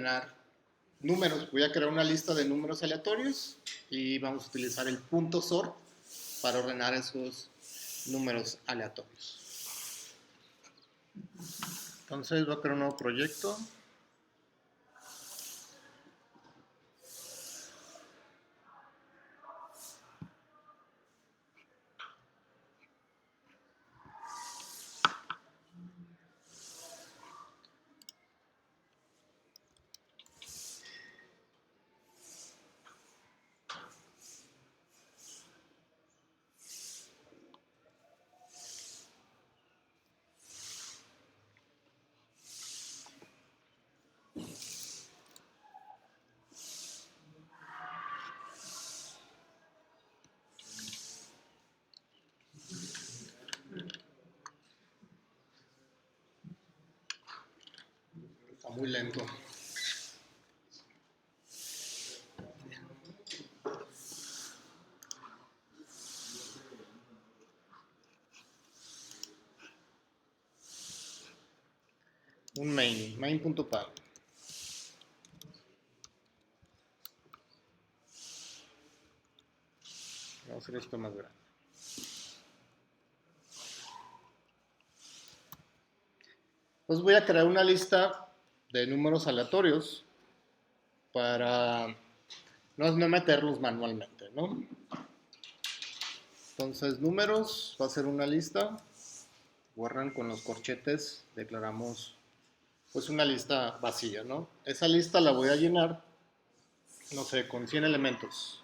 ordenar números. Voy a crear una lista de números aleatorios y vamos a utilizar el punto sort para ordenar esos números aleatorios. Entonces voy a crear un nuevo proyecto. Está muy lento. Un main.py. Vamos a hacer esto más grande. Pues voy a crear una lista de números aleatorios para no meterlos manualmente, ¿no? Entonces, números, va a ser una lista. Guardan con los corchetes, declaramos pues una lista vacía, ¿no? Esa lista la voy a llenar, no sé, con 100 elementos.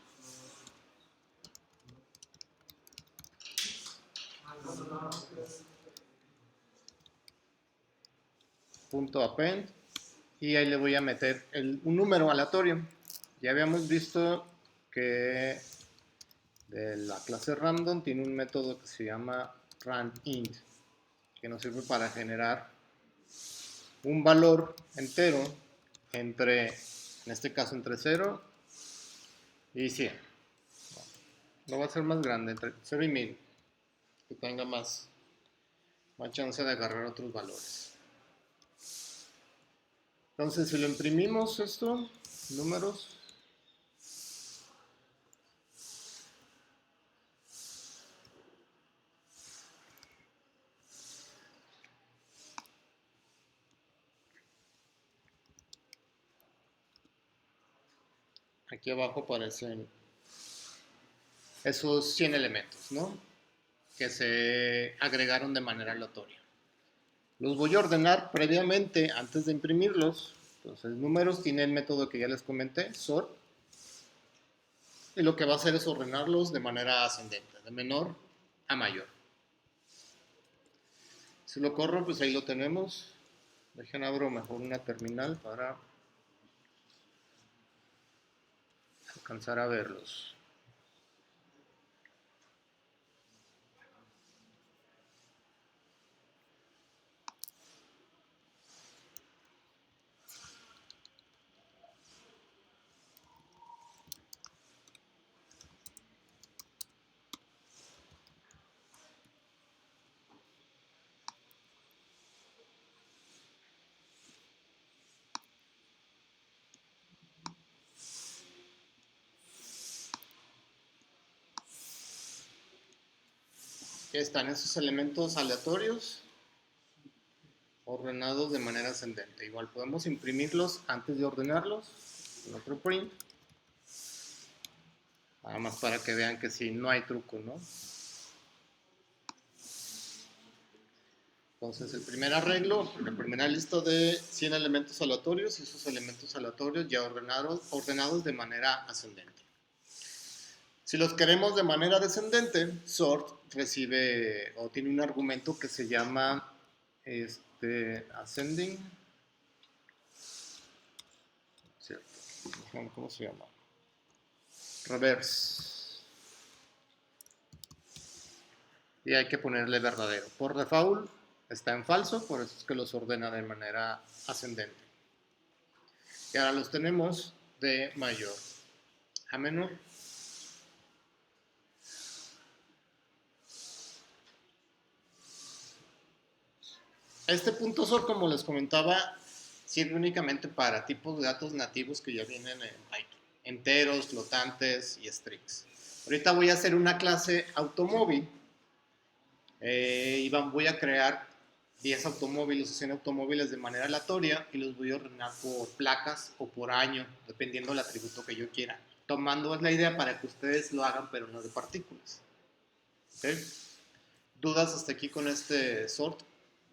Punto append, y ahí le voy a meter un número aleatorio. Ya habíamos visto que de la clase random tiene un método que se llama randint, que nos sirve para generar un valor entero entre, en este caso, entre 0 y 100. Lo va a hacer más grande, entre 0 y 1000, que tenga más chance de agarrar otros valores. Entonces, si lo imprimimos esto, números, aquí abajo aparecen esos 100 elementos, ¿no? Que se agregaron de manera aleatoria. Los voy a ordenar previamente antes de imprimirlos. Entonces, números tiene el método que ya les comenté, sort. Y lo que va a hacer es ordenarlos de manera ascendente, de menor a mayor. Si lo corro, pues ahí lo tenemos. Dejen abro mejor una terminal para alcanzar a verlos. Aquí están esos elementos aleatorios ordenados de manera ascendente. Igual podemos imprimirlos antes de ordenarlos en otro print. Nada más para que vean que sí, no hay truco, ¿no? Entonces, el primer arreglo, la primera lista de 100 elementos aleatorios y esos elementos aleatorios ya ordenados de manera ascendente. Si los queremos de manera descendente, sort recibe o tiene un argumento que se llama ascending. ¿Cierto? ¿Cómo se llama? Reverse. Y hay que ponerle verdadero. Por default está en falso, por eso es que los ordena de manera ascendente. Y ahora los tenemos de mayor a menor. Este punto sort, como les comentaba, sirve únicamente para tipos de datos nativos que ya vienen en Python. Enteros, flotantes y strings. Ahorita voy a hacer una clase automóvil y voy a crear 10 automóviles o 100 automóviles de manera aleatoria y los voy a ordenar por placas o por año, dependiendo del atributo que yo quiera. Tomando la idea para que ustedes lo hagan, pero no de partículas. ¿Okay? ¿Dudas hasta aquí con este sort?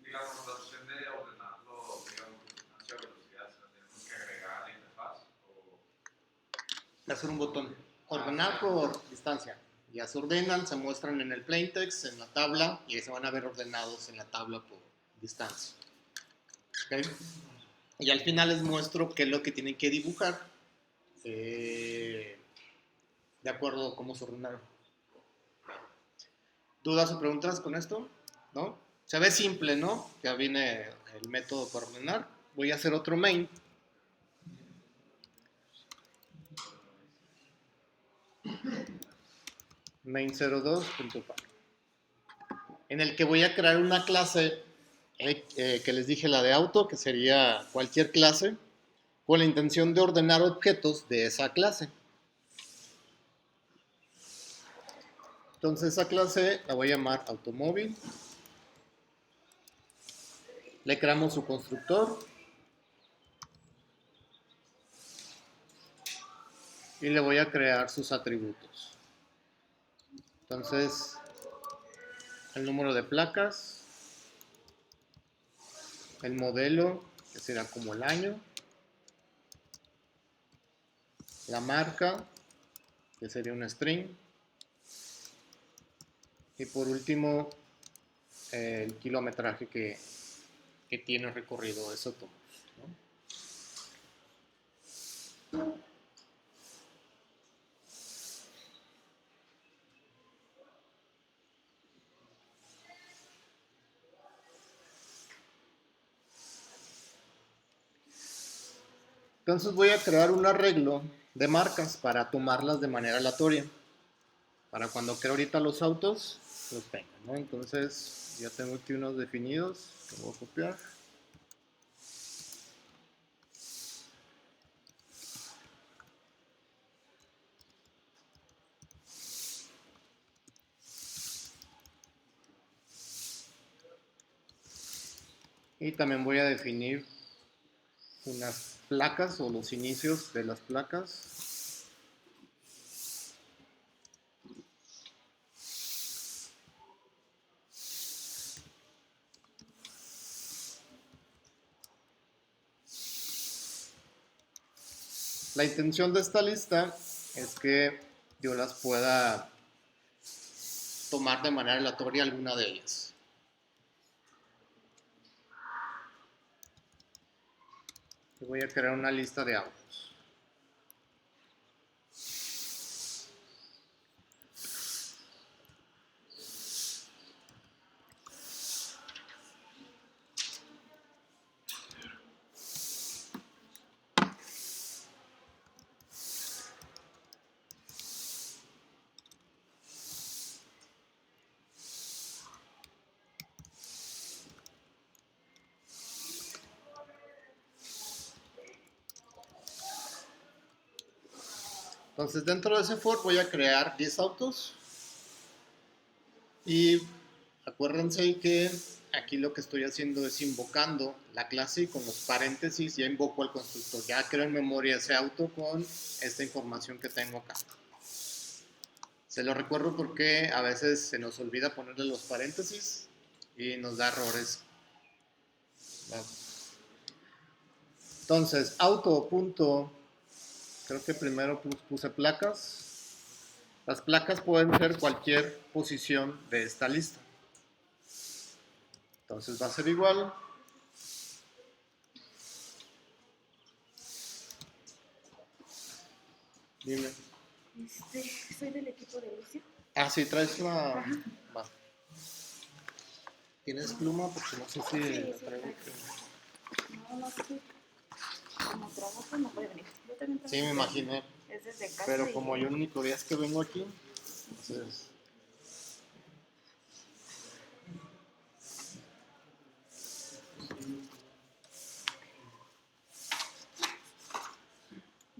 Digamos, la opción de ordenarlo, digamos, hacia velocidad, ¿se la tenemos que agregar a la interfaz? Hacer un botón. Ordenar por distancia. Ya se ordenan, se muestran en el plaintext, en la tabla, y ahí se van a ver ordenados en la tabla por distancia. ¿Okay? Y al final les muestro qué es lo que tienen que dibujar de acuerdo a cómo se ordenaron. ¿Dudas o preguntas con esto? ¿No? Se ve simple, ¿no? Ya viene el método para ordenar. Voy a hacer otro main. main02.py, en el que voy a crear una clase que les dije, la de auto, que sería cualquier clase, con la intención de ordenar objetos de esa clase. Entonces esa clase la voy a llamar automóvil. Le creamos su constructor. Y le voy a crear sus atributos. Entonces, el número de placas, el modelo, que será como el año, la marca, que sería un string, y por último, el kilometraje que tiene recorrido ese automóvil, ¿no? Entonces voy a crear un arreglo de marcas para tomarlas de manera aleatoria. Para cuando creo ahorita los autos, los tengo, ¿no? Entonces ya tengo aquí unos definidos que voy a copiar. Y también voy a definir unas placas o los inicios de las placas. La intención de esta lista es que yo las pueda tomar de manera aleatoria alguna de ellas. Y voy a crear una lista de autos. Entonces dentro de ese for voy a crear 10 autos. Y acuérdense que aquí lo que estoy haciendo es invocando la clase y con los paréntesis ya invoco al constructor. Ya creo en memoria ese auto con esta información que tengo acá. Se lo recuerdo porque a veces se nos olvida ponerle los paréntesis y nos da errores. Entonces, auto punto, creo que primero puse placas. Las placas pueden ser cualquier posición de esta lista. Entonces va a ser igual. Dime. Soy del equipo de Lucio. Ah, sí, traes una... Va. ¿Tienes pluma? Porque no sé si Sí, traigo... No sé. Como trabajo no puede venir. Yo también trabajo. Sí, me imaginé. Es desde casa. Pero como yo el único día es que vengo aquí, entonces...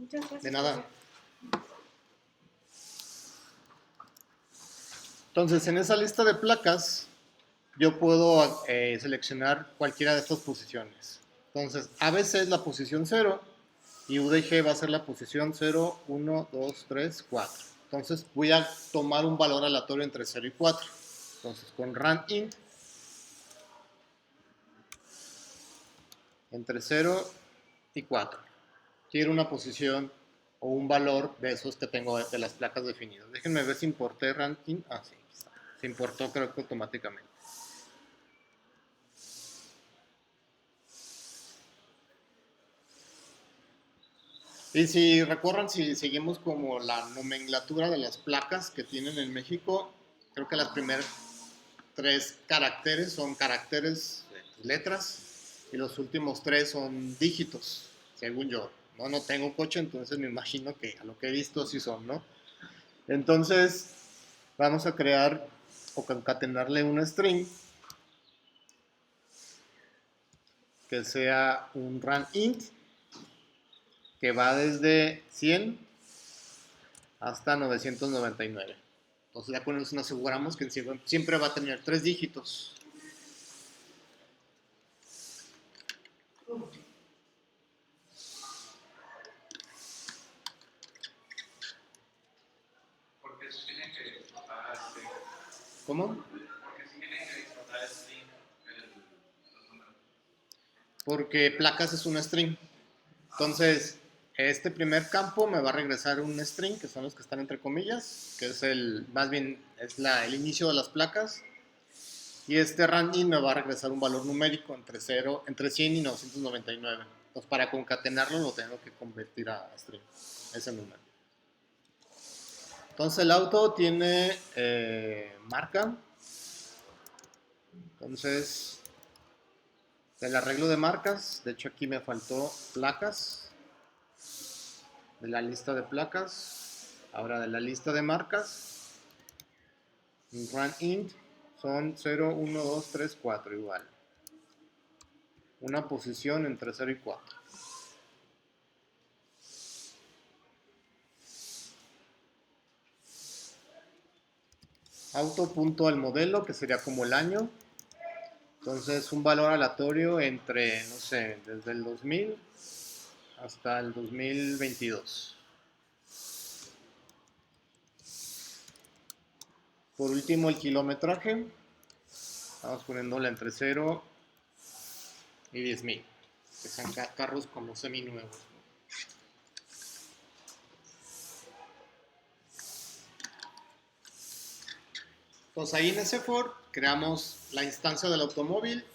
Muchas gracias. De nada. profe. Entonces, en esa lista de placas, yo puedo seleccionar cualquiera de estas posiciones. Entonces, ABC es la posición 0 y UDG va a ser la posición 0, 1, 2, 3, 4. Entonces, voy a tomar un valor aleatorio entre 0 y 4. Entonces, con randint, entre 0 y 4. Quiero una posición o un valor de esos que tengo de las placas definidas. Déjenme ver si importé randint. Ah, sí, aquí está. Se importó creo que automáticamente. Y si recuerdan, si seguimos como la nomenclatura de las placas que tienen en México, creo que las primeras 3 caracteres son caracteres, letras, y los últimos 3 son dígitos, según yo. No tengo un coche, entonces me imagino que a lo que he visto así son, ¿no? Entonces, vamos a crear o concatenarle un string que sea un randint, que va desde 100 hasta 999. Entonces ya con eso nos aseguramos que siempre va a tener 3 dígitos. Porque se tiene que explotar string. ¿Cómo? Porque se tiene que explotar string los números. Porque placas es un string. Entonces, este primer campo me va a regresar un string, que son los que están entre comillas, que es más bien el inicio de las placas. Y este randint me va a regresar un valor numérico entre 100 y 999. Entonces, para concatenarlo lo tengo que convertir a string, ese número. Entonces, el auto tiene marca. Entonces, del arreglo de marcas, de hecho aquí me faltó placas, de la lista de placas. Ahora de la lista de marcas, randint son 0, 1, 2, 3, 4 igual. Una posición entre 0 y 4. Auto punto al modelo, que sería como el año. Entonces un valor aleatorio entre, no sé, desde el 2000 hasta el 2022. Por último el kilometraje. Vamos poniéndole entre 0 y 10,000. Que sean carros como seminuevos. Entonces ahí en ese for creamos la instancia del automóvil,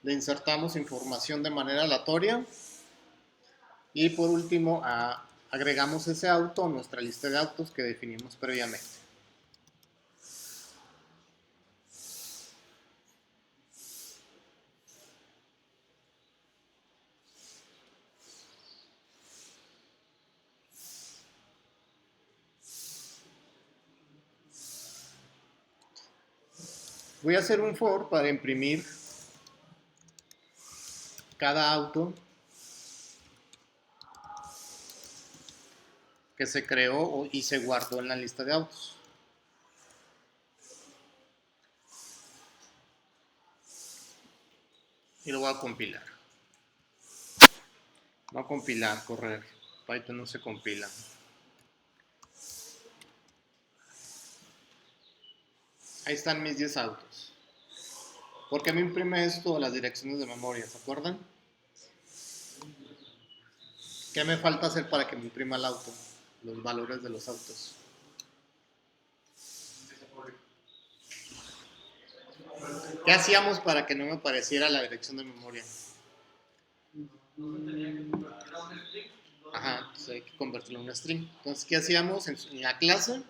le insertamos información de manera aleatoria y por último agregamos ese auto a nuestra lista de autos que definimos previamente. Voy a hacer un for para imprimir cada auto que se creó y se guardó en la lista de autos. Y lo voy a compilar. Voy a compilar, correr. Python no se compila. Ahí están mis 10 autos. ¿Por qué me imprime esto las direcciones de memoria? ¿Se acuerdan? ¿Qué me falta hacer para que me imprima el auto? Los valores de los autos. ¿Qué hacíamos para que no me apareciera la dirección de memoria? Ajá, entonces hay que convertirlo en un string. Entonces, ¿qué hacíamos? En la clase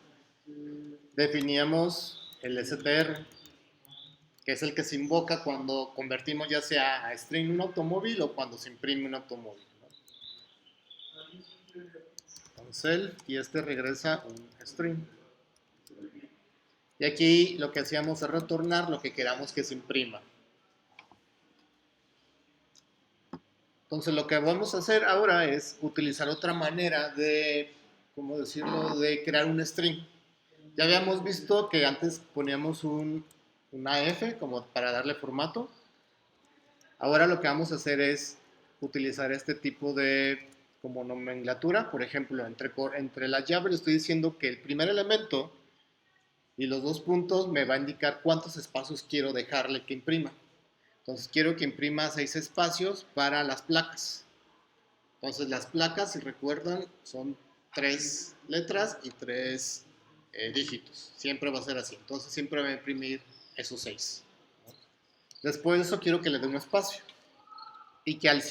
definíamos el str, que es el que se invoca cuando convertimos ya sea a string un automóvil o cuando se imprime un automóvil, ¿no? Entonces, y este regresa un string. Y aquí lo que hacíamos es retornar lo que queramos que se imprima. Entonces lo que vamos a hacer ahora es utilizar otra manera de, ¿cómo decirlo?, de crear un string. Ya habíamos visto que antes poníamos una F como para darle formato. Ahora lo que vamos a hacer es utilizar este tipo de como nomenclatura. Por ejemplo, entre las llaves le estoy diciendo que el primer elemento y los dos puntos me va a indicar cuántos espacios quiero dejarle que imprima. Entonces quiero que imprima 6 espacios para las placas. Entonces las placas, si recuerdan, son 3 letras y 3 dígitos. Siempre va a ser así. Entonces siempre va a imprimir esos 6. Después de eso quiero que le dé un espacio. Y que al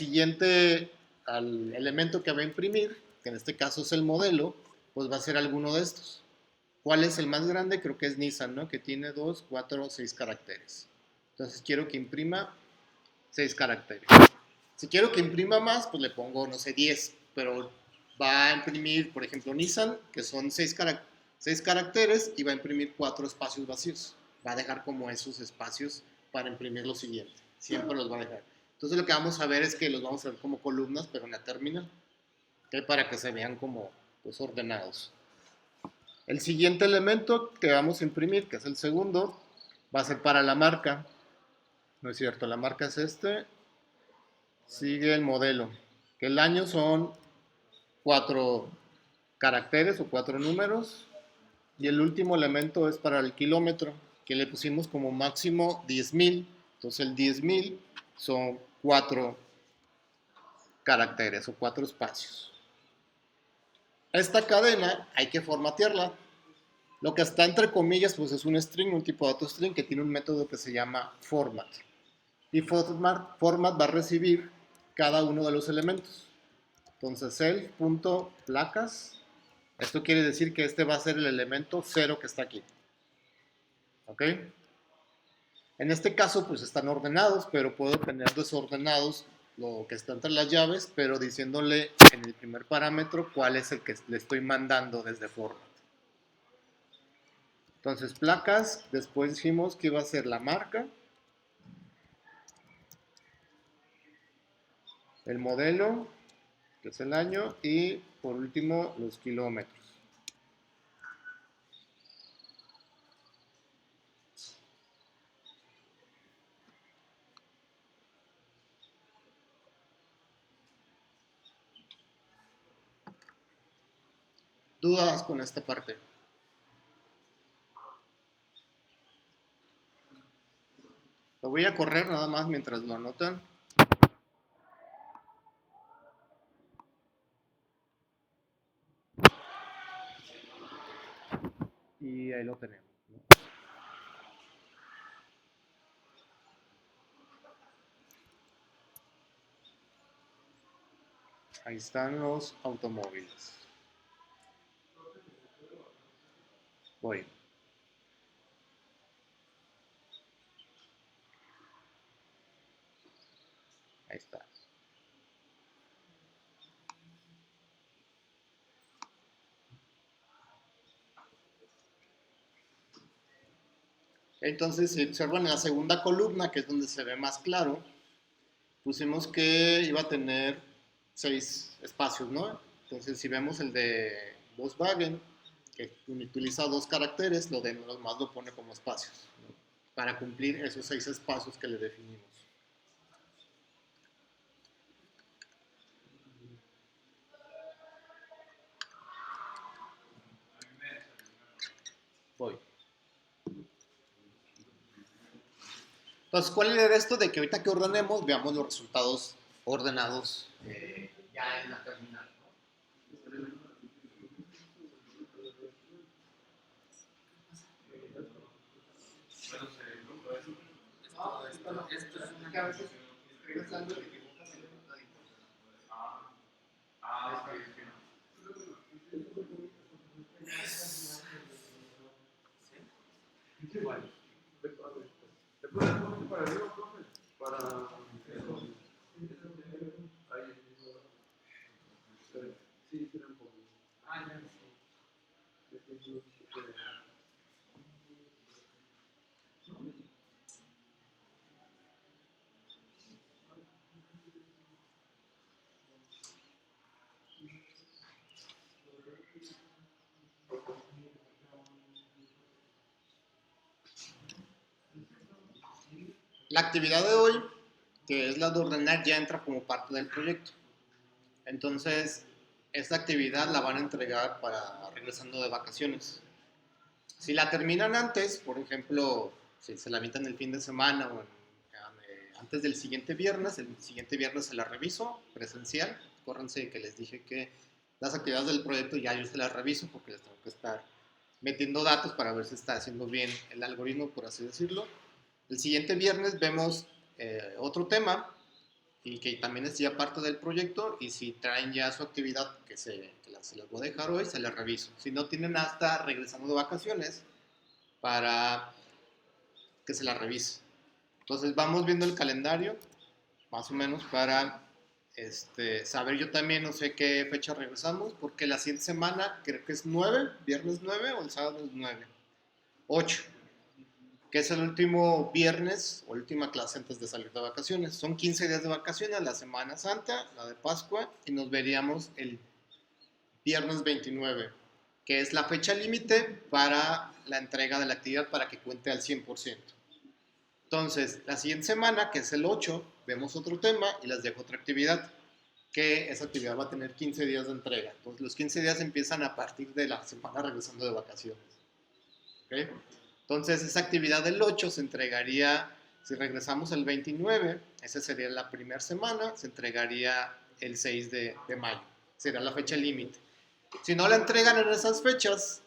elemento que va a imprimir, que en este caso es el modelo, pues va a ser alguno de estos. ¿Cuál es el más grande? Creo que es Nissan, ¿no? Que tiene 2, 4, 6 caracteres. Entonces quiero que imprima 6 caracteres. Si quiero que imprima más, pues le pongo, no sé, 10. Pero va a imprimir, por ejemplo, Nissan, que son 6 caracteres, y va a imprimir 4 espacios vacíos. Va a dejar como esos espacios para imprimir lo siguiente. Siempre los va a dejar. Entonces lo que vamos a ver es que los vamos a ver como columnas, pero en la terminal. ¿Okay? Para que se vean como pues, ordenados. El siguiente elemento que vamos a imprimir, que es el segundo, va a ser para la marca. No es cierto, la marca es este. Sigue el modelo. Que el año son 4 caracteres o 4 números. Y el último elemento es para el kilómetro, que le pusimos como máximo 10,000. Entonces el 10,000 son 4 caracteres o 4 espacios. Esta cadena hay que formatearla. Lo que está entre comillas pues es un string, un tipo de dato string que tiene un método que se llama format. Y format va a recibir cada uno de los elementos. Entonces self.placas, esto quiere decir que este va a ser el elemento 0 que está aquí. ¿Ok? En este caso pues están ordenados, pero puedo tener desordenados lo que está entre las llaves, pero diciéndole en el primer parámetro cuál es el que le estoy mandando desde format. Entonces placas, después dijimos que iba a ser la marca, el modelo, que es el año, y por último los kilómetros. ¿Dudas con esta parte? Lo voy a correr nada más mientras lo anotan. Y ahí lo tenemos, ¿no? Ahí están los automóviles. Voy. Ahí está. Entonces, si observan en la segunda columna, que es donde se ve más claro, pusimos que iba a tener 6 espacios, ¿no? Entonces, si vemos el de Volkswagen, que utiliza 2 caracteres, lo demás lo pone como espacios, ¿no? Para cumplir esos 6 espacios que le definimos. Voy. Entonces, ¿cuál era esto de que ahorita que ordenemos veamos los resultados ordenados ya en la terminal? Esto es una que a veces regresando te equivocas en el resultadito. ¿Te puedes poner para arriba, profe? Para... Ahí. Sí, será un poco. Ah, ya. La actividad de hoy, que es la de ordenar, ya entra como parte del proyecto. Entonces, esta actividad la van a entregar para regresando de vacaciones. Si la terminan antes, por ejemplo, si se la avientan el fin de semana o antes del siguiente viernes, el siguiente viernes se la reviso presencial. Acuérdense que les dije que las actividades del proyecto ya yo se las reviso porque les tengo que estar metiendo datos para ver si está haciendo bien el algoritmo, por así decirlo. El siguiente viernes vemos otro tema y que también es ya parte del proyecto, y si traen ya su actividad se las voy a dejar hoy, se las reviso. Si no, tienen hasta regresando de vacaciones para que se la revise. Entonces vamos viendo el calendario más o menos para saber yo también, no sé qué fecha regresamos, porque la siguiente semana creo que es 9, viernes 9 o el sábado es 9, 8, que es el último viernes o última clase antes de salir de vacaciones. Son 15 días de vacaciones, la Semana Santa, la de Pascua, y nos veríamos el viernes 29, que es la fecha límite para la entrega de la actividad para que cuente al 100%. Entonces, la siguiente semana, que es el 8, vemos otro tema y les dejo otra actividad, que esa actividad va a tener 15 días de entrega. Entonces, los 15 días empiezan a partir de la semana regresando de vacaciones. ¿Okay? Entonces, esa actividad del 8 se entregaría, si regresamos el 29, esa sería la primera semana, se entregaría el 6 de mayo. Será la fecha límite. Si no la entregan en esas fechas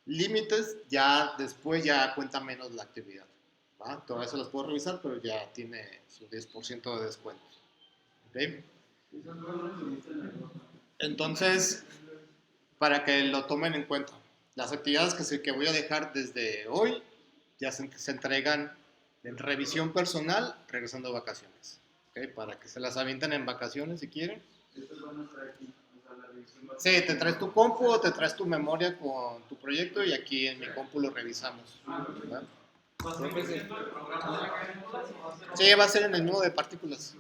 límites, ya después ya cuenta menos la actividad. ¿Va? Todavía se las puedo revisar, pero ya tiene su 10% de descuento. ¿Okay? Entonces, para que lo tomen en cuenta, las actividades que voy a dejar desde hoy ya se entregan en revisión personal regresando de vacaciones. ¿Okay? Para que se las avienten en vacaciones si quieren. Estos van a estar aquí. Sí, te traes tu compu o te traes tu memoria con tu proyecto y aquí en mi compu lo revisamos. ¿Verdad? Sí, va a ser en el nudo de partículas.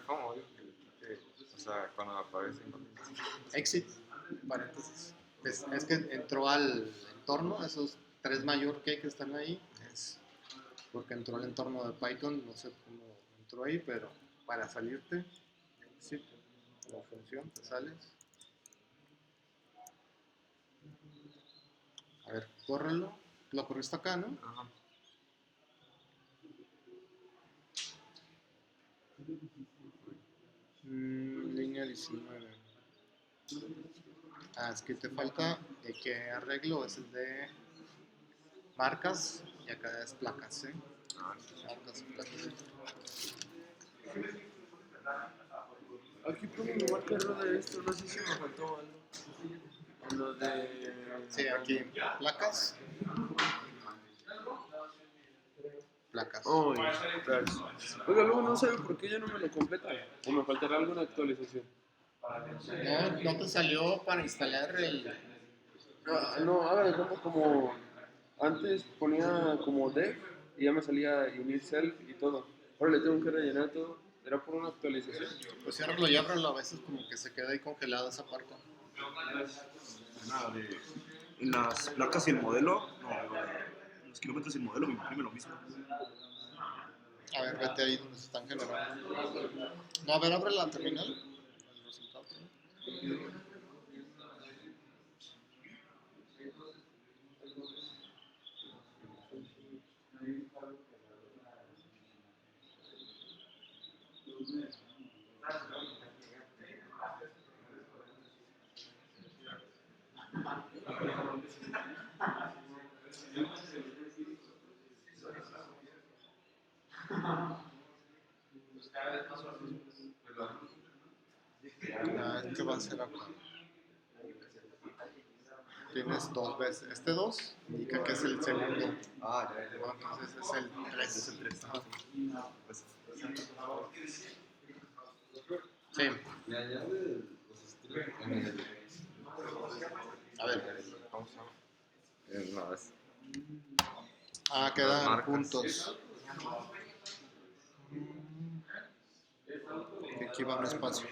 ¿Cómo? O sea, cuando aparecen. Exit, paréntesis. Es que entró al entorno, esos 3 mayor que están ahí, es porque entró al entorno de Python, no sé cómo entró ahí, pero para salirte, exit, la función, te sales. A ver, córrelo, lo corriste acá, ¿no? Ajá. Línea 19. Es que te falta de que arreglo, es el de marcas y acá es placas, ¿eh? Marcas y placas. Aquí pongo mi marca de esto, no sé si me faltó algo. En lo de. Sí, aquí, placas. Placas. Oh, gracias. Oiga, luego no sabe por qué ya no me lo completa. O me faltará alguna actualización. No te salió para instalar el. No, haga de cuenta como. Antes ponía como dev y ya me salía unir self y todo. Ahora le tengo que rellenar todo. ¿Era por una actualización? Pues ciérralo y ábrelo, a veces como que se queda ahí congelado esa parte. Nada de. En las placas y el modelo, no, en los kilómetros y el modelo me imprime lo mismo. A ver, vete ahí donde se están generando. No, a ver, abre la terminal. El resultado. ¿Qué va a hacer acá? Tienes 2 veces. Este 2 indica que es el segundo. Ah, ya. Entonces es el 3. Es el 3. Pues, Sí. A ver. ¿Cómo se llama? No, es. Quedan Marcas. puntos. Aquí va un espacio.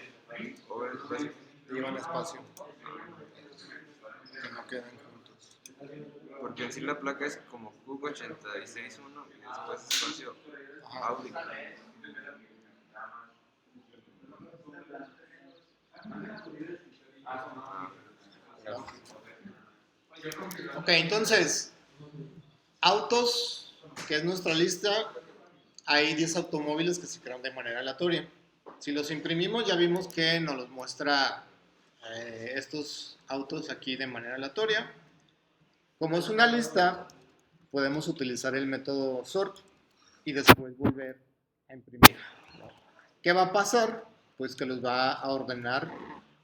Lleva un espacio. Que no queden juntos. Porque en sí la placa es como CUG 86.1 y después espacio Audi. Ah, Ok, entonces, autos, que es nuestra lista, hay 10 automóviles que se crean de manera aleatoria. Si los imprimimos, ya vimos que nos los muestra estos autos aquí de manera aleatoria. Como es una lista, podemos utilizar el método sort y después volver a imprimir, ¿no? ¿Qué va a pasar? Pues que los va a ordenar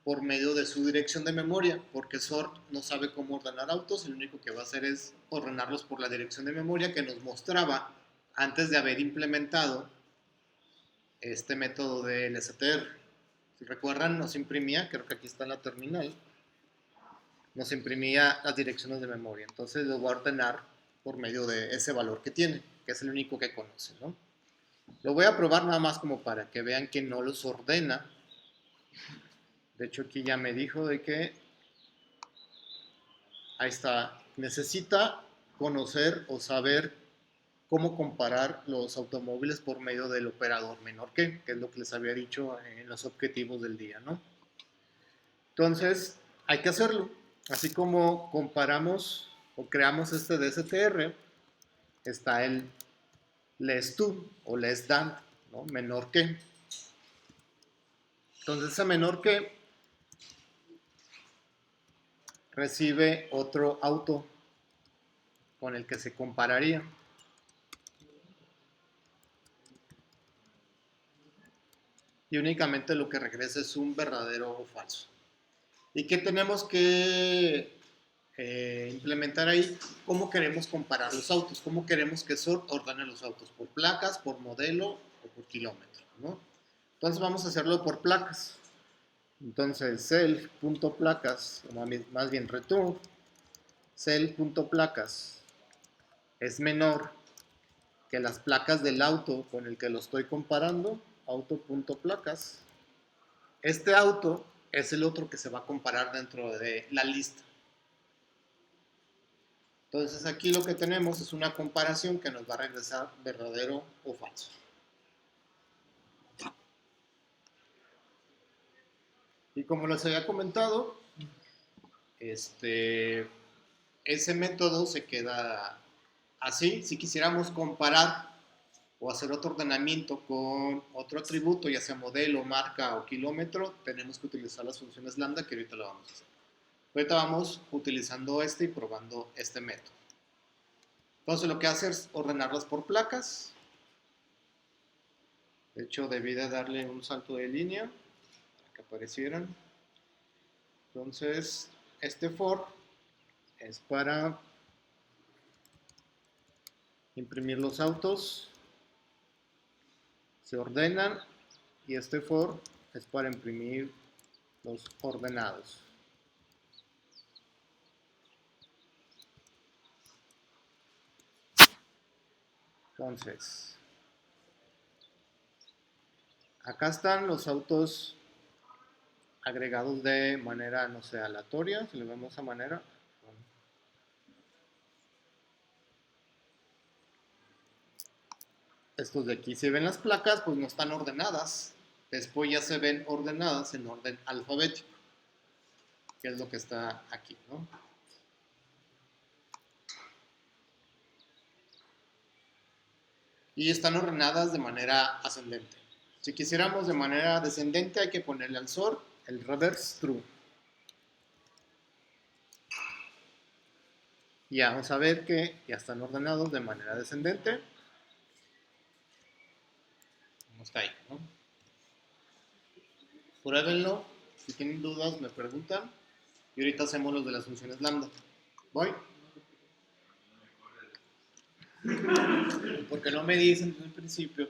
por medio de su dirección de memoria, porque sort no sabe cómo ordenar autos, el único que va a hacer es ordenarlos por la dirección de memoria que nos mostraba antes de haber implementado este método de LSTR. Si recuerdan, nos imprimía, creo que aquí está en la terminal, nos imprimía las direcciones de memoria. Entonces lo voy a ordenar por medio de ese valor que tiene, que es el único que conoce, ¿no? Lo voy a probar nada más como para que vean que no los ordena. De hecho, aquí ya me dijo de que ahí está. Necesita conocer o saber cómo comparar los automóviles por medio del operador menor que es lo que les había dicho en los objetivos del día, ¿no? Entonces, hay que hacerlo. Así como comparamos o creamos este DSTR, está el less to o less than, ¿no? Menor que. Entonces, ese menor que recibe otro auto con el que se compararía. Y únicamente lo que regresa es un verdadero o falso. ¿Y qué tenemos que implementar ahí? ¿Cómo queremos comparar los autos? ¿Cómo queremos que SORT ordene los autos? ¿Por placas, por modelo o por kilómetro, ¿no? Entonces vamos a hacerlo por placas. Entonces cell.placas, o más bien return, cell.placas es menor que las placas del auto con el que lo estoy comparando, auto.placas. Este auto es el otro que se va a comparar dentro de la lista. Entonces aquí lo que tenemos es una comparación que nos va a regresar verdadero o falso. Y como les había comentado, ese método se queda así. Si quisiéramos comparar o hacer otro ordenamiento con otro atributo, ya sea modelo, marca o kilómetro, tenemos que utilizar las funciones lambda, que ahorita lo vamos a hacer. Ahorita vamos utilizando y probando este método. Entonces lo que hace es ordenarlas por placas. De hecho, debí de darle un salto de línea para que aparecieran. Entonces, este for es para imprimir los autos, se ordenan, y este for es para imprimir los ordenados. Entonces, acá están los autos agregados de manera, no sé, aleatoria, si lo vemos a manera. Estos de aquí, si ven las placas, pues no están ordenadas. Después ya se ven ordenadas en orden alfabético, que es lo que está aquí, ¿no? Y están ordenadas de manera ascendente. Si quisiéramos de manera descendente, hay que ponerle al sort el reverse true. Y vamos a ver que ya están ordenados de manera descendente. Como está ahí, ¿no? Pruébenlo. Si tienen dudas, me preguntan. Y ahorita hacemos los de las funciones lambda. ¿Voy? Porque no me dicen desde el principio.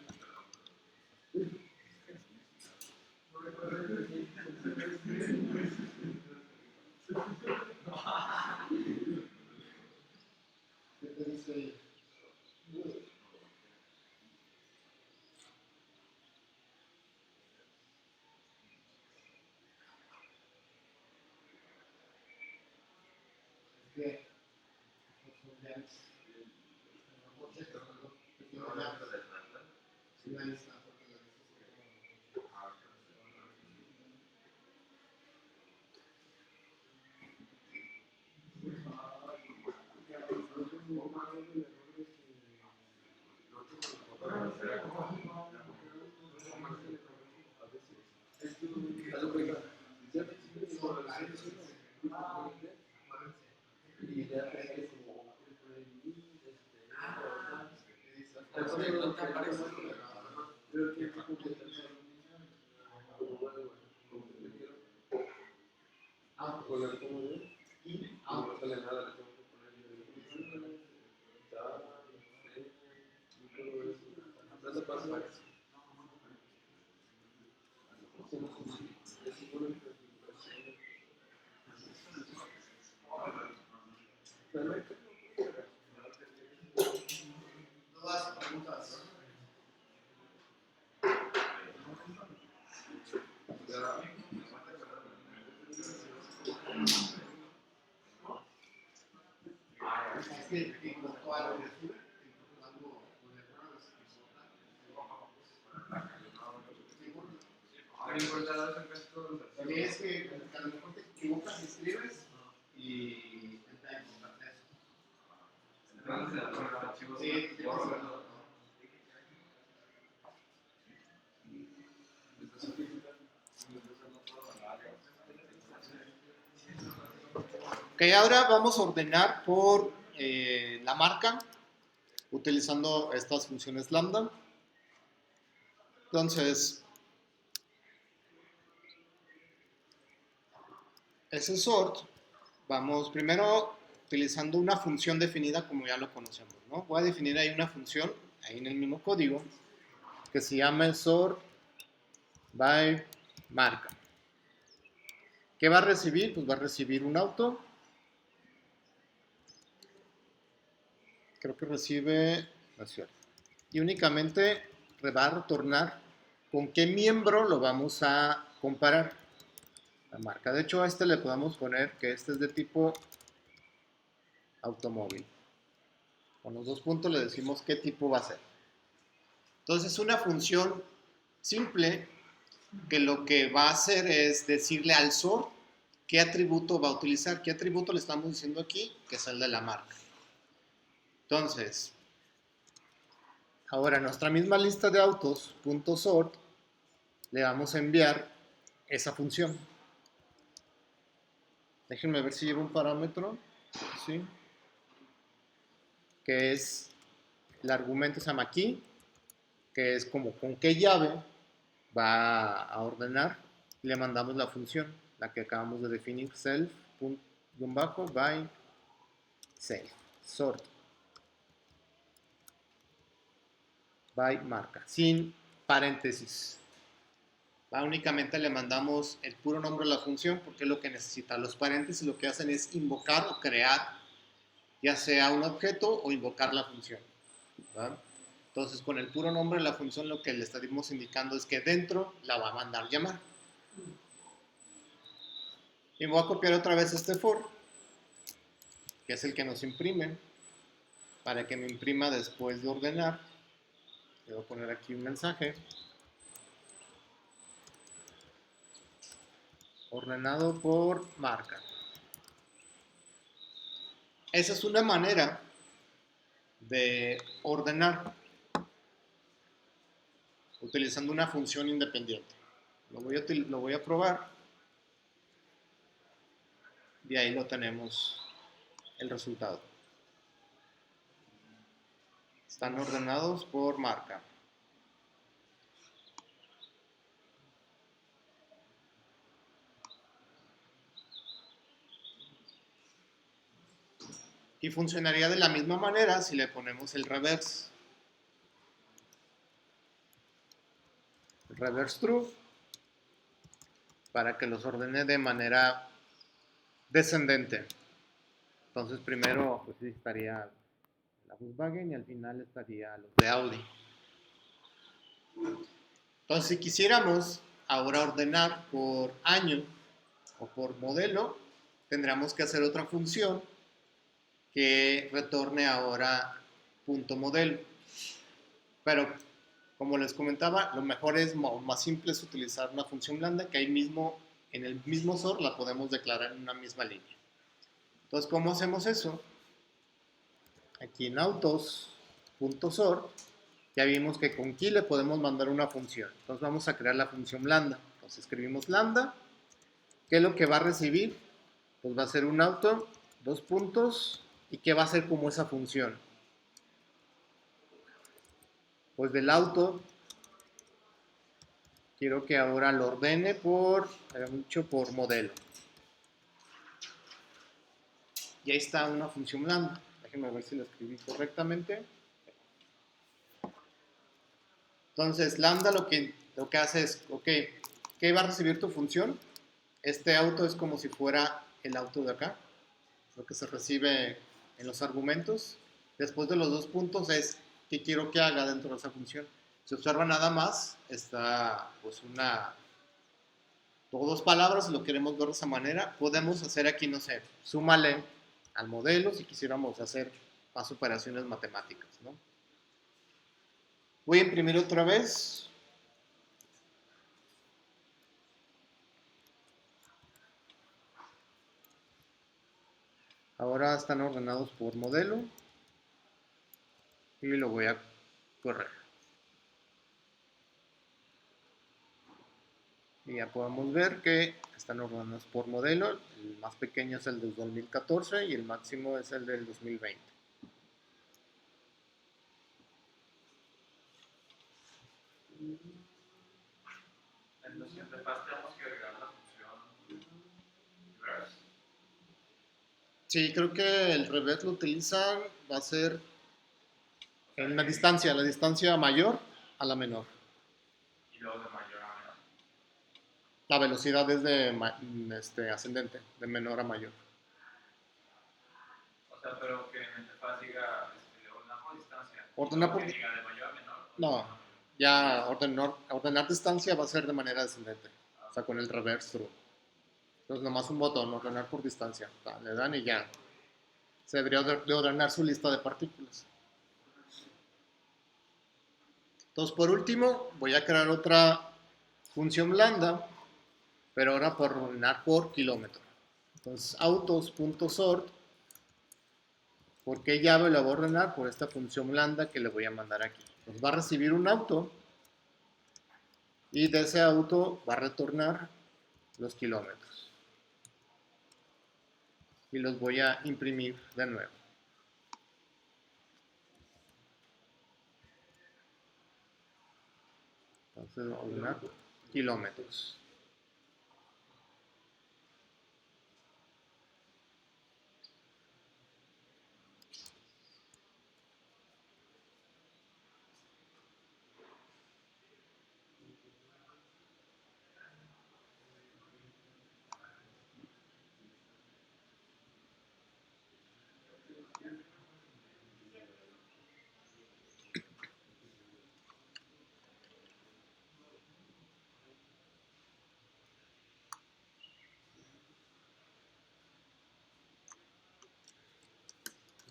Es que a lo mejor te equivocas y escribes y entra en contacto eso. Sí, sí, ok, ahora vamos a ordenar por la marca utilizando estas funciones lambda. Entonces, ese sort, vamos primero utilizando una función definida como ya lo conocemos, ¿no? Voy a definir ahí una función, ahí en el mismo código, que se llama el sort by marca. ¿Qué va a recibir? Pues va a recibir un auto. Creo que recibe, no es cierto. Y únicamente va a retornar con qué miembro lo vamos a comparar. La marca. De hecho, a este le podemos poner que este es de tipo automóvil. Con los dos puntos le decimos qué tipo va a ser. Entonces, es una función simple que lo que va a hacer es decirle al sort qué atributo va a utilizar. ¿Qué atributo le estamos diciendo aquí? Que es el de la marca. Entonces, ahora en nuestra misma lista de autos, .sort, le vamos a enviar esa función. Déjenme ver si lleva un parámetro. ¿Sí? Que es, el argumento se llama key, que es como con qué llave va a ordenar. Y le mandamos la función, la que acabamos de definir, self.by self, sort by marca, sin paréntesis. Únicamente le mandamos el puro nombre de la función porque es lo que necesita. Los paréntesis lo que hacen es invocar o crear ya sea un objeto o invocar la función, ¿verdad? Entonces con el puro nombre de la función lo que le estaremos indicando es que dentro la va a mandar llamar. Y voy a copiar otra vez este for, que es el que nos imprime, para que me imprima después de ordenar. Le voy a poner aquí un mensaje. Ordenado por marca. Esa es una manera de ordenar utilizando una función independiente. Lo voy a probar. Y ahí lo tenemos el resultado. Están ordenados por marca. Y funcionaría de la misma manera si le ponemos el reverse. El reverse true, para que los ordene de manera descendente. Entonces primero pues, estaría la Volkswagen y al final estaría los de Audi. Entonces si quisiéramos ahora ordenar por año o por modelo, tendríamos que hacer otra función que retorne ahora punto modelo. Pero como les comentaba, lo mejor es más simple es utilizar una función lambda que ahí mismo en el mismo sort la podemos declarar en una misma línea. Entonces, ¿cómo hacemos eso? Aquí en autos.sort ya vimos que con key le podemos mandar una función. Entonces vamos a crear la función lambda. Entonces escribimos lambda. ¿Qué es lo que va a recibir? Pues va a ser un auto, dos puntos. ¿Y qué va a ser como esa función? Pues del auto quiero que ahora lo ordene por modelo. Y ahí está una función lambda. Déjenme ver si lo escribí correctamente. Entonces, lambda lo que hace es, ok, ¿qué va a recibir tu función? Este auto es como si fuera el auto de acá, lo que se recibe en los argumentos. Después de los dos puntos es qué quiero que haga dentro de esa función. Si observa nada más, está pues dos palabras, si lo queremos ver de esa manera. Podemos hacer aquí, no sé, súmale al modelo si quisiéramos hacer más operaciones matemáticas, ¿no? Voy a imprimir otra vez. Ahora están ordenados por modelo y lo voy a correr. Y ya podemos ver que están ordenados por modelo. El más pequeño es el del 2014 y el máximo es el del 2020. En la siguiente fase tenemos que agregar la función reverse. Sí, creo que el reverse lo utilizan, va a ser en la distancia mayor a la menor. Y luego de mayor a menor. La velocidad es de ascendente, de menor a mayor. O sea, pero que en esta fase diga ordenar por distancia. Ordenar por que diga de mayor a menor. No, ya ordenar distancia va a ser de manera descendente, o sea, con el reverse through. Entonces, nomás un botón, ordenar por distancia. Le dan y ya. Se debería de ordenar su lista de partículas. Entonces, por último, voy a crear otra función lambda, pero ahora por ordenar por kilómetro. Entonces, autos.sort, ¿por qué llave la voy a ordenar? Por esta función lambda que le voy a mandar aquí. Entonces, va a recibir un auto y de ese auto va a retornar los kilómetros. Y los voy a imprimir de nuevo. Entonces, ordenar kilómetros.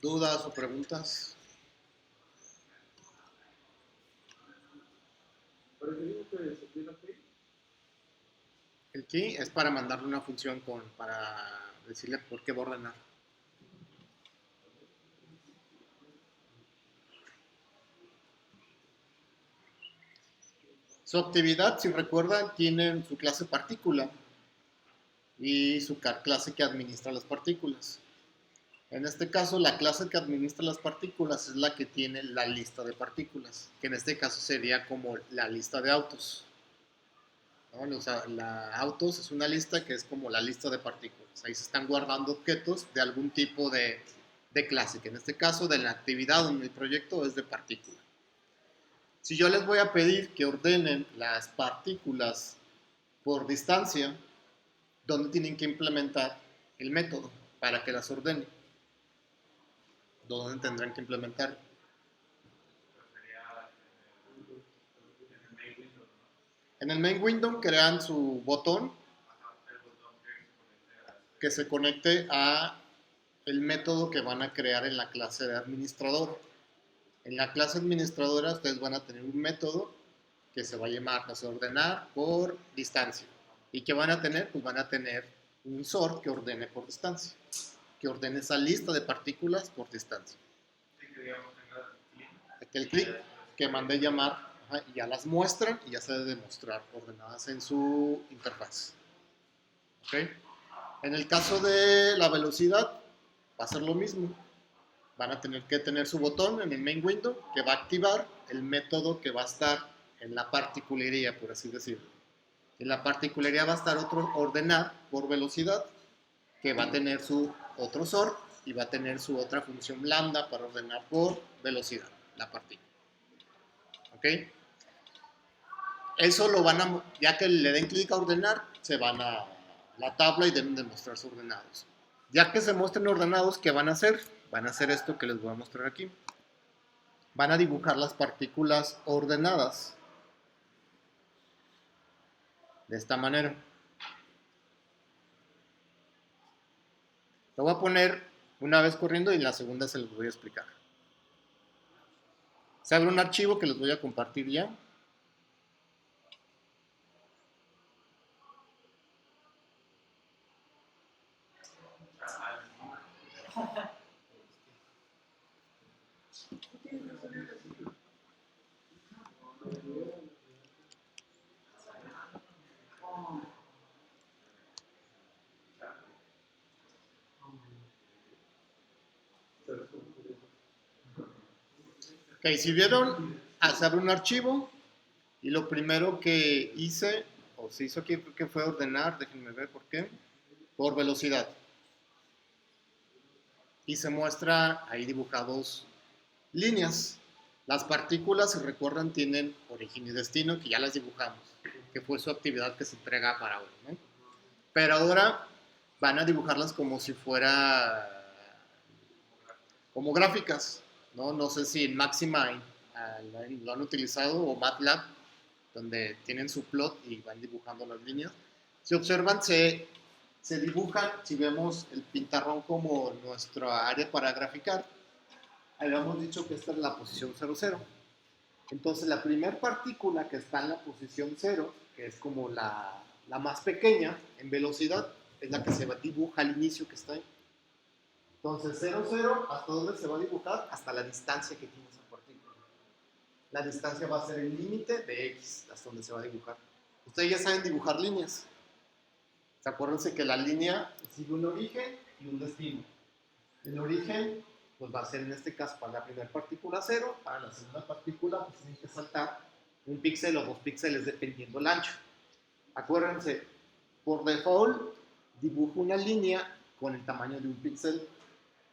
¿Dudas o preguntas? ¿Para qué digo que se tiene aquí? El key es para mandarle una función para decirle por qué va a ordenar. Su actividad, si recuerdan, tiene su clase partícula y su clase que administra las partículas. En este caso, la clase que administra las partículas es la que tiene la lista de partículas, que en este caso sería como la lista de autos, ¿no? O sea, autos es una lista que es como la lista de partículas. Ahí se están guardando objetos de algún tipo de clase, que en este caso de la actividad en el proyecto es de partícula. Si yo les voy a pedir que ordenen las partículas por distancia, ¿dónde tienen que implementar el método para que las ordene? ¿Dónde tendrán que implementar? En el main window crean su botón que se conecte a el método que van a crear en la clase de administrador. En la clase administradora ustedes van a tener un método que se va a llamar, no sé, ordenar por distancia. ¿Y qué van a tener? Pues van a tener un sort que ordene por distancia, que ordene esa lista de partículas por distancia. Aquí el clic que mandé llamar, ajá, y ya las muestran y ya se debe demostrar ordenadas en su interfaz. ¿Ok? En el caso de la velocidad, va a ser lo mismo. Van a tener que tener su botón en el main window que va a activar el método que va a estar en la particularidad, por así decirlo. En la particularidad va a estar otro ordenar por velocidad, que va a tener su otro sort y va a tener su otra función lambda para ordenar por velocidad, la partícula. ¿Ok? Eso lo van a, ya que le den clic a ordenar, se van a la tabla y deben de mostrarse ordenados. Ya que se muestren ordenados, ¿qué van a hacer? Van a hacer esto que les voy a mostrar aquí. Van a dibujar las partículas ordenadas de esta manera. Lo voy a poner una vez corriendo y en la segunda se los voy a explicar. Se abre un archivo que les voy a compartir ya. Ok, si vieron, se abre un archivo y lo primero que hice, o se hizo aquí, creo que fue ordenar, déjenme ver por qué, por velocidad. Y se muestra ahí dibujados líneas. Las partículas, si recuerdan, tienen origen y destino, que ya las dibujamos, que fue su actividad que se entrega para hoy, ¿no? Pero ahora van a dibujarlas como si fuera como gráficas, ¿no? No sé si en Maxima lo han utilizado o MATLAB, donde tienen su plot y van dibujando las líneas. Si observan, se dibujan, si vemos el pintarrón como nuestra área para graficar, habíamos dicho que esta es la posición 00. Entonces la primera partícula que está en la posición 0, que es como la más pequeña en velocidad, es la que se dibuja al inicio que está ahí. Entonces 00, ¿hasta dónde se va a dibujar? Hasta la distancia que tiene esa partícula. La distancia va a ser el límite de X, hasta donde se va a dibujar. Ustedes ya saben dibujar líneas. Acuérdense que la línea sigue un origen y un destino. El origen pues va a ser en este caso para la primera partícula 0, para la segunda partícula pues tienen que saltar un píxel o 2 píxeles dependiendo el ancho. Acuérdense, por default dibujo una línea con el tamaño de un píxel.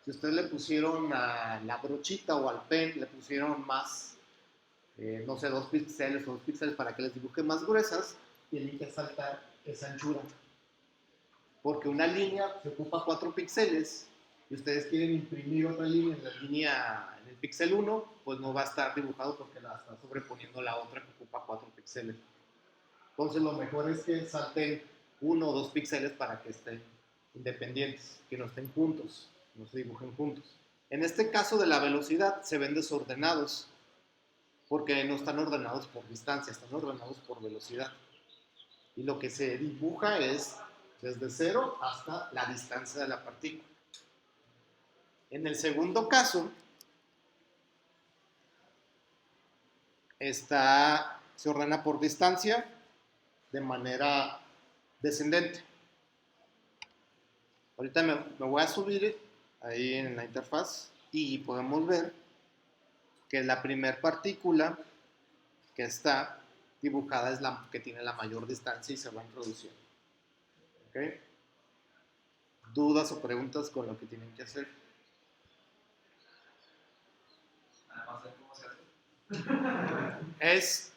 Si ustedes le pusieron a la brochita o al pen, le pusieron más, no sé, 2 píxeles o 2 píxeles para que les dibuje más gruesas, tienen que saltar esa anchura. Porque una línea se ocupa 4 píxeles y ustedes quieren imprimir otra línea en la línea, en el píxel 1, pues no va a estar dibujado porque la está sobreponiendo la otra que ocupa 4 píxeles. Entonces lo mejor es que salten 1 o 2 píxeles para que estén independientes, que no estén juntos, no se dibujen juntos. En este caso de la velocidad se ven desordenados porque no están ordenados por distancia, están ordenados por velocidad. Y lo que se dibuja es desde 0 hasta la distancia de la partícula. En el segundo caso, se ordena por distancia de manera descendente. Ahorita me voy a subir ahí en la interfaz y podemos ver que la primera partícula que está dibujada es la que tiene la mayor distancia y se va introduciendo. ¿Okay? ¿Dudas o preguntas con lo que tienen que hacer? Además de cómo se hace. Es...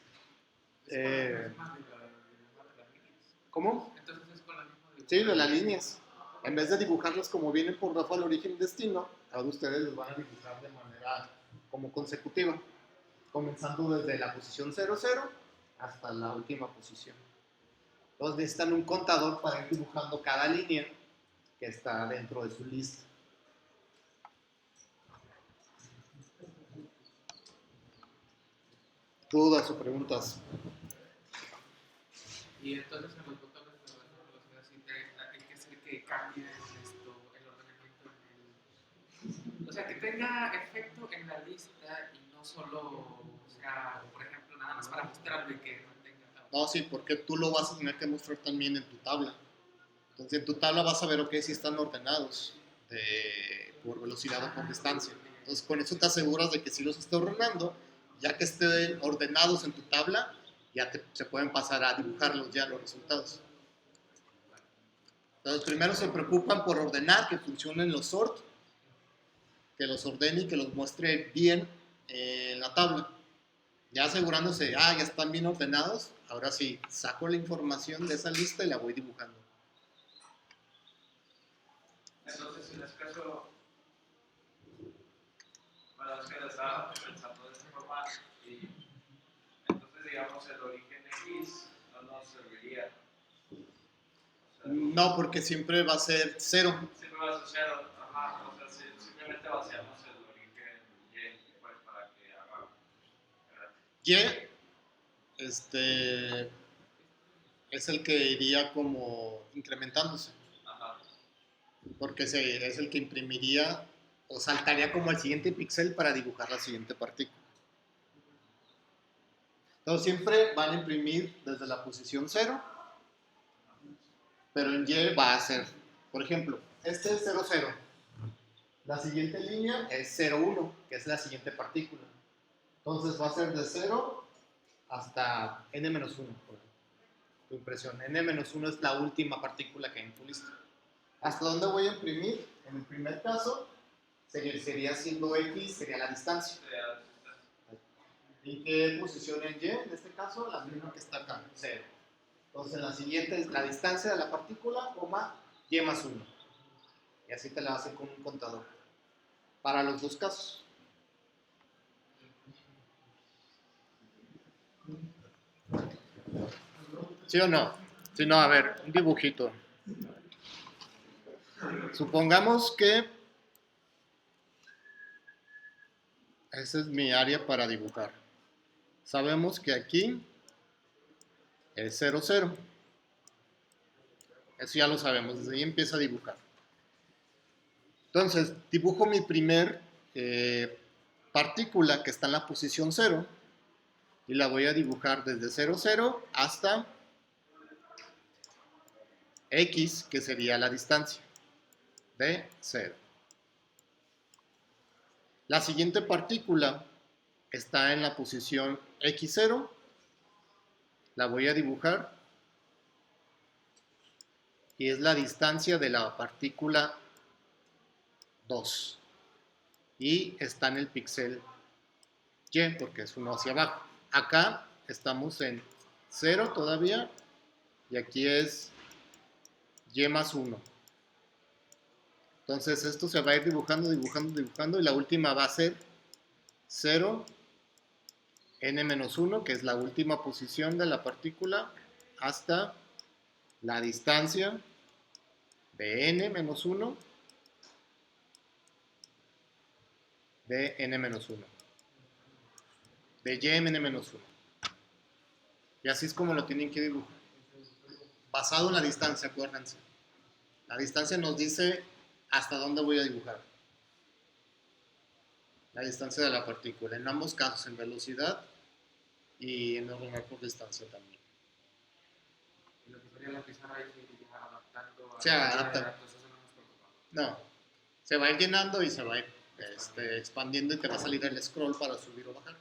¿Cómo? Entonces es con la misma dibujo. Sí, de las líneas. En vez de dibujarlas como vienen por default origen y destino, ahora ustedes los van a dibujar de manera como consecutiva, comenzando desde la posición 00 hasta la última posición. Entonces necesitan un contador para ir dibujando cada línea que está dentro de su lista. dudas o preguntas. Y entonces en los botones de velocidad sí hay que hacer que cambie el ordenamiento o sea, que tenga efecto en la lista y no solo, o sea, por ejemplo, nada más para mostrarle que no tenga. No, sí, porque tú lo vas a tener que mostrar también en tu tabla. Entonces en tu tabla vas a ver, ok, si están ordenados por velocidad o por distancia. Entonces con eso te aseguras de que si los está ordenando, ya que estén ordenados en tu tabla, ya se pueden pasar a dibujarlos ya los resultados. Entonces primero se preocupan por ordenar, que funcionen los sort, que los ordene y que los muestre bien en la tabla. Ya asegurándose, ya están bien ordenados, ahora sí, saco la información de esa lista y la voy dibujando. Entonces, en este caso, bueno, es que lo estaba pensando de esta forma, y entonces, digamos, el origen X no nos serviría. O sea, No, porque siempre va a ser 0. siempre va a ser cero, ajá, o sea, simplemente vaciamos el origen Y, pues, para que haga. Y es el que iría como incrementándose, Ajá. porque es el que imprimiría o saltaría como al siguiente píxel para dibujar la siguiente partícula. Entonces siempre van a imprimir desde la posición 0, pero en Y va a ser, por ejemplo, este es 0, 0. La siguiente línea es 0, 1, que es la siguiente partícula. Entonces va a ser de 0 hasta n-1, por tu impresión. n-1 es la última partícula que hay en tu lista. ¿Hasta dónde voy a imprimir? En el primer caso, sería siendo x, sería la distancia. ¿En qué posición en y? En este caso, la misma que está acá, 0. Entonces, la siguiente es la distancia de la partícula, y más 1. Y así te la vas a hacer con un contador. Para los dos casos. ¿Sí o no? Si no, a ver, un dibujito. Supongamos que esa es mi área para dibujar. Sabemos que aquí es 0, 0. Eso ya lo sabemos, desde ahí empieza a dibujar. Entonces, dibujo mi primer partícula que está en la posición 0 y la voy a dibujar desde 0, 0 hasta x, que sería la distancia de 0. La siguiente partícula está en la posición x0, la voy a dibujar y es la distancia de la partícula 2 y está en el píxel y porque es uno hacia abajo. Acá estamos en 0 todavía y aquí es y más 1. Entonces esto se va a ir dibujando, dibujando, dibujando y la última va a ser 0, n-1, que es la última posición de la partícula, hasta la distancia de n-1 de n-1, de y n-1. Y así es como lo tienen que dibujar. Basado en la distancia, acuérdense. La distancia nos dice hasta dónde voy a dibujar. La distancia de la partícula, en ambos casos, en velocidad y en ordenar por distancia también. Y lo que sería la pizarra ahí se va adaptando a Se adapta. No, se va a ir llenando y se va a ir expandiendo y te va a salir el scroll para subir o bajar.